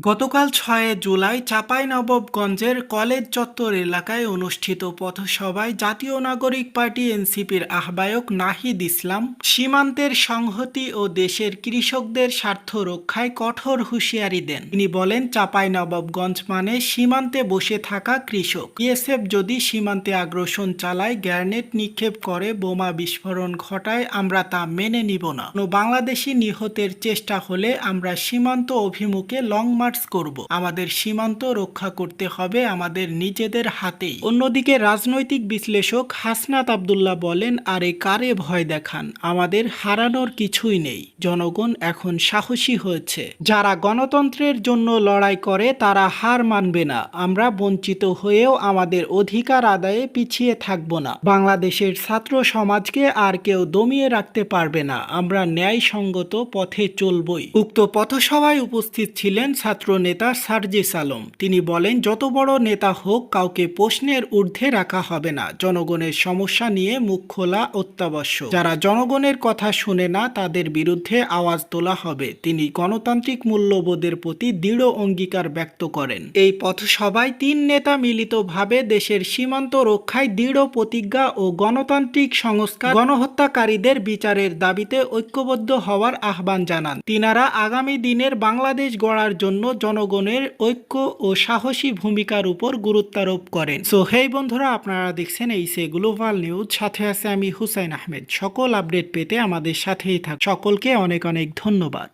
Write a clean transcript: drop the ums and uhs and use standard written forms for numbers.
গতকাল ৬ জুলাই চাঁপাইনবাবগঞ্জের কলেজ চত্বর এলাকায় অনুষ্ঠিত পথসভায় জাতীয় নাগরিক পার্টি এনসিপির আহ্বায়ক নাহিদ ইসলাম সীমান্তের সংহতি ও দেশের কৃষকদের স্বার্থ রক্ষায় কঠোর হুঁশিয়ারি দেন। তিনি বলেন, চাঁপাইনবাবগঞ্জ মানে সীমান্তে বসে থাকা কৃষক। বিএসএফ যদি সীমান্তে আগ্রাসন চালায়, গ্রেনেড নিক্ষেপ করে, বোমা বিস্ফোরণ ঘটায়, আমরা তা মেনে নিব না। কোনো বাংলাদেশি নিহতের চেষ্টা হলে আমরা সীমান্ত অভিমুখে লং মার্চ করব। আমাদের সীমান্ত রক্ষা করতে হবে আমাদের নিজেদের হাতেই। অন্যদিকে রাজনৈতিক বিশ্লেষক হাসনাত আব্দুল্লাহ বলেন, আরে কারে ভয় দেখান, আমাদের হারানোর কিছুই নেই। জনগণ এখন সাহসী হয়েছে। যারা গণতন্ত্রের জন্য লড়াই করে তারা হার মানবে না। আমরা বঞ্চিত হয়েও আমাদের অধিকার আদায়ে পিছিয়ে থাকব না। বাংলাদেশের ছাত্র সমাজকে আর কেউ দমিয়ে রাখতে পারবে না। আমরা ন্যায়সঙ্গত পথে চলবই। উক্ত পথসভায় উপস্থিত ছিলেন ছাত্র নেতা সার্জিস আলম। তিনি বলেন, যত বড় নেতা হোক, কাউকে প্রশ্নের ঊর্ধ্বে রাখা হবে না। জনগণের সমস্যা নিয়ে মুখ খোলা অত্যাবশ্যক। যারা জনগণের কথা শুনে না তাদের বিরুদ্ধে আওয়াজ তোলা হবে। তিনি গণতান্ত্রিক মূল্যবোধের প্রতি দৃঢ় অঙ্গীকার ব্যক্ত করেন। এই পথসভায় ৩ নেতা মিলিতভাবে দেশের সীমান্ত রক্ষায় দৃঢ় প্রতিজ্ঞা ও গণতান্ত্রিক সংস্কার, গণহত্যাকারীদের বিচারের দাবিতে ঐক্যবদ্ধ হওয়ার আহ্বান জানান। তিনারা আগামী দিনের বাংলাদেশ গড়ার জন্য জনগণের ঐক্য ও সাহসী ভূমিকার উপর গুরুত্বারোপ করেন। সো হেই বন্ধুরা, আপনারা দেখছেন এইসে গ্লোবাল নিউজ, সাথে আছে আমি হুসাইন আহমেদ। সকল আপডেট পেতে আমাদের সাথেই থাক। সকলকে অনেক অনেক ধন্যবাদ।